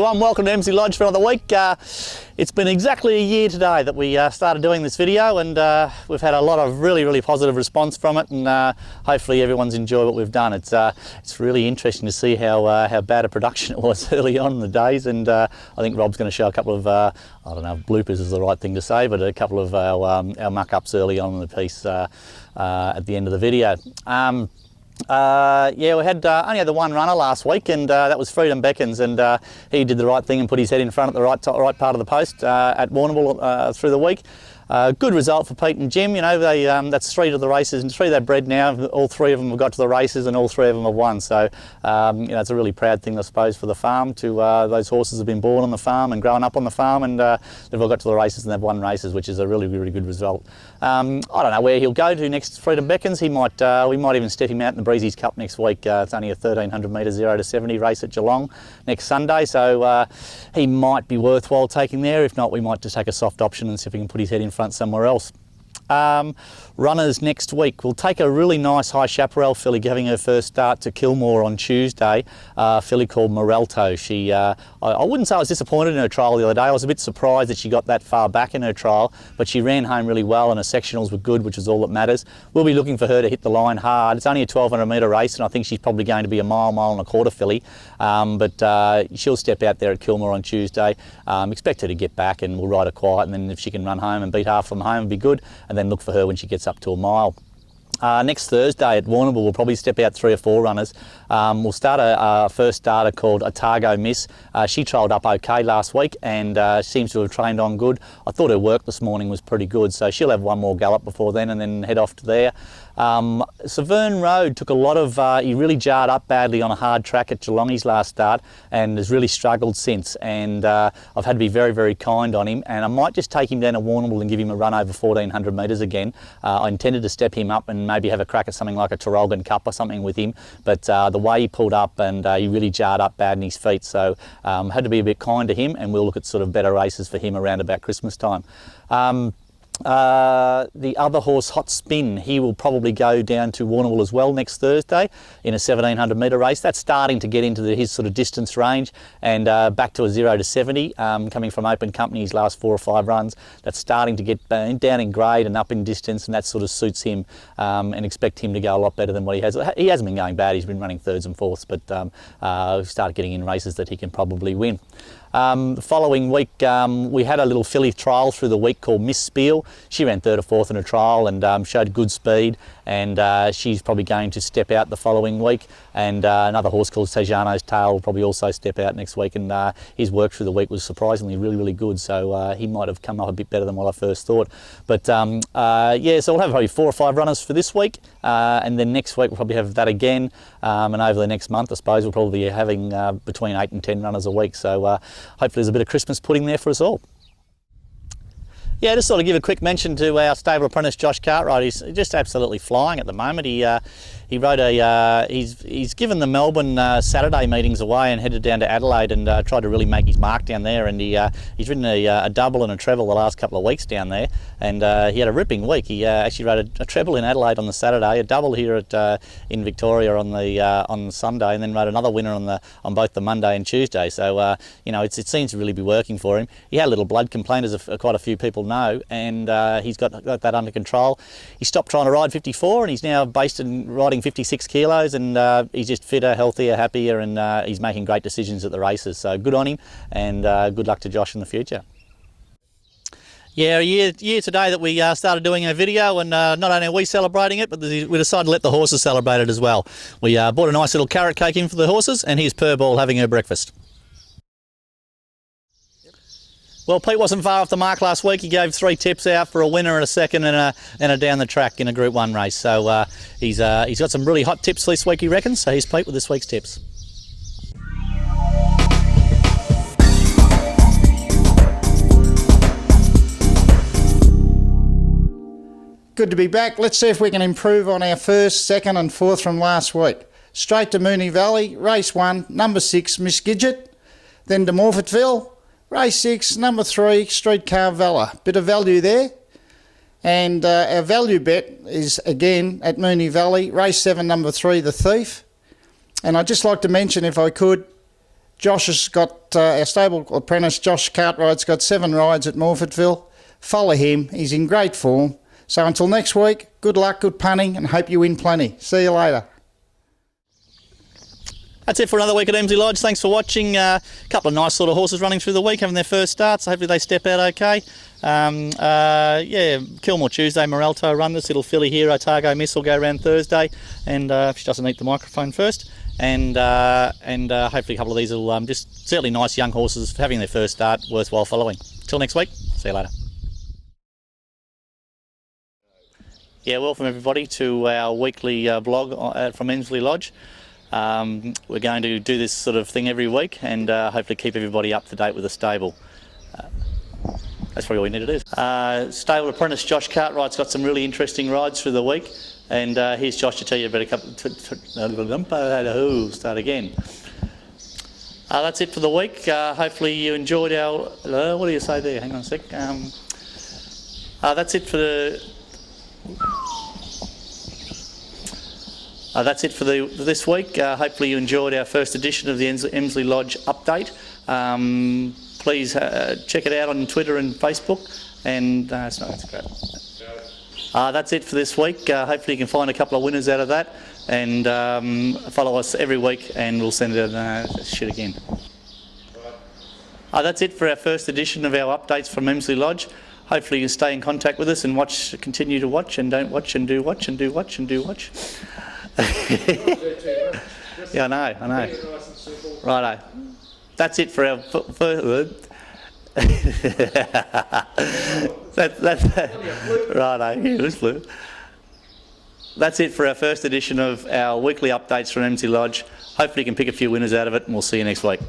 everyone, welcome to Emsley Lodge for another week. It's been exactly a year today that we started doing this video, and we've had a lot of really positive response from it, and hopefully everyone's enjoyed what we've done. It's really interesting to see how bad a production it was early on in the days, and I think Rob's going to show a couple of, I don't know if bloopers is the right thing to say, but a couple of our muck-ups early on in the piece at the end of the video. Yeah, we had only had the one runner last week, and that was Freedom Beckons, and he did the right thing and put his head in front at the right part of the post at Warrnambool through the week. Good result for Pete and Jim. You know, they that's 3 to the races, and 3 they've bred now. All 3 of them have got to the races, and all 3 of them have won. So you know, it's a really proud thing, I suppose, for the farm. To those horses have been born on the farm and grown up on the farm, and they've all got to the races and they've won races, which is a really good result. I don't know where he'll go to next. Freedom Beckons. He might we might even step him out in the Breezy's Cup next week. It's only a 1300 metre 0 to 70 race at Geelong next Sunday, so he might be worthwhile taking there. If not, we might just take a soft option and see if we can put his head in front somewhere else. Runners next week. We'll take a really nice high chaparral filly having her first start to Kilmore on Tuesday, a filly called Moralto. She, I wouldn't say I was disappointed in her trial the other day. I was a bit surprised that she got that far back in her trial, but she ran home really well and her sectionals were good, which is all that matters. We'll be looking for her to hit the line hard. It's only a 1200 metre race, and I think she's probably going to be a mile and a quarter filly, but she'll step out there at Kilmore on Tuesday. Expect her to get back, and we'll ride her quiet, and then if she can run home and beat half from home, it'll be good, and then look for her when she gets up to a mile. Next Thursday at Warmambool, we'll probably step out 3 or 4 runners. We'll start a first starter called Otago Miss. She trialled up okay last week, and seems to have trained on good. I thought her work this morning was pretty good, so she'll have one more gallop before then and then head off to there. Severn Road took a lot of, he really jarred up badly on a hard track at Geelong his last start, and has really struggled since, and I've had to be very kind on him, and I might just take him down to Warrnambool and give him a run over 1400 metres again. I intended to step him up and maybe have a crack at something like a Traralgon Cup or something with him, but the way he pulled up, and he really jarred up bad in his feet, so had to be a bit kind to him, and we'll look at sort of better races for him around about Christmas time. The other horse, Hot Spin, he will probably go down to Warrnambool as well next Thursday in a 1700 metre race. That's starting to get into his sort of distance range, and back to a 0 to 70, coming from Open Company's last 4 or 5 runs. That's starting to get down in grade and up in distance, and that sort of suits him, and expect him to go a lot better than what he has. He hasn't been going bad, he's been running 3rds and 4ths, but we've started getting in races that he can probably win. The following week, we had a little filly trial through the week called Miss Spiel. She ran 3rd or 4th in a trial, and showed good speed, and she's probably going to step out the following week. And another horse called Sejano's Tail will probably also step out next week, and his work through the week was surprisingly really good, so he might have come up a bit better than what I first thought. But yeah, so we'll have probably 4 or 5 runners for this week, and then next week we'll probably have that again, and over the next month I suppose we'll probably be having between 8 and 10 runners a week, so hopefully there's a bit of Christmas pudding there for us all. Yeah, just sort of give a quick mention to our stable apprentice Josh Cartwright. He's just absolutely flying at the moment. He rode a he's given the Melbourne Saturday meetings away and headed down to Adelaide and tried to really make his mark down there, and he's ridden a double and a treble the last couple of weeks down there, and he had a ripping week. He actually rode a treble in Adelaide on the Saturday, a double here at in Victoria on the Sunday, and then rode another winner on both the Monday and Tuesday. So you know, it seems to really be working for him. He had a little blood complaint, as quite a few people know, and he's got that under control. He stopped trying to ride 54, and he's now based in riding 56 kilos, and he's just fitter, healthier, happier, and he's making great decisions at the races. So good on him, and good luck to Josh in the future. Yeah, a year today that we started doing a video, and not only are we celebrating it, but we decided to let the horses celebrate it as well. We bought a nice little carrot cake in for the horses, and here's Purball having her breakfast. Well, Pete wasn't far off the mark last week. He gave 3 tips out for a winner and a second and a down the track in a Group 1 race. So he's got some really hot tips this week, he reckons. So here's Pete with this week's tips. Good to be back. Let's see if we can improve on our 1st, 2nd and 4th from last week. Straight to Moonee Valley, race 1, number 6, Miss Gidget. Then to Morphettville. Race 6, number 3, Streetcar Valor. Bit of value there. And our value bet is again at Moonee Valley. Race 7, number 3, The Thief. And I'd just like to mention, if I could, Josh has got, our stable apprentice Josh Cartwright's got 7 rides at Morfettville. Follow him, he's in great form. So until next week, good luck, good punting, and hope you win plenty. See you later. That's it for another week at Emsley Lodge. Thanks for watching. A couple of nice sort of horses running through the week, having their first starts. Hopefully they step out okay. Yeah, Kilmore-Tuesday, Moralto run this little filly here. Otago Miss will go around Thursday, and if she doesn't eat the microphone first. And hopefully a couple of these will just certainly nice young horses having their first start, worthwhile following. Till next week, see you later. Yeah, welcome everybody to our weekly blog from Emsley Lodge. We're going to do this sort of thing every week and hopefully keep everybody up to date with the stable. That's probably all we need to do. Stable apprentice Josh Cartwright's got some really interesting rides through the week, and here's Josh to tell you about a couple. Start again. That's it for the week. Hopefully you enjoyed our. What do you say there? Hang on a sec. That's it for the. That's it for this week. Hopefully you enjoyed our first edition of the Emsley Lodge update. Please check it out on Twitter and Facebook. And that's great. That's it for this week. Hopefully you can find a couple of winners out of that. And follow us every week and we'll send it shit again. That's it for our first edition of our updates from Emsley Lodge. Hopefully you stay in contact with us and continue to watch and don't watch and do watch and do watch and do watch. Yeah, I know. Righto. That's it for our first. Righto. Yeah, it was flu. That's it for our first edition of our weekly updates from Emsley Lodge. Hopefully you can pick a few winners out of it, and we'll see you next week.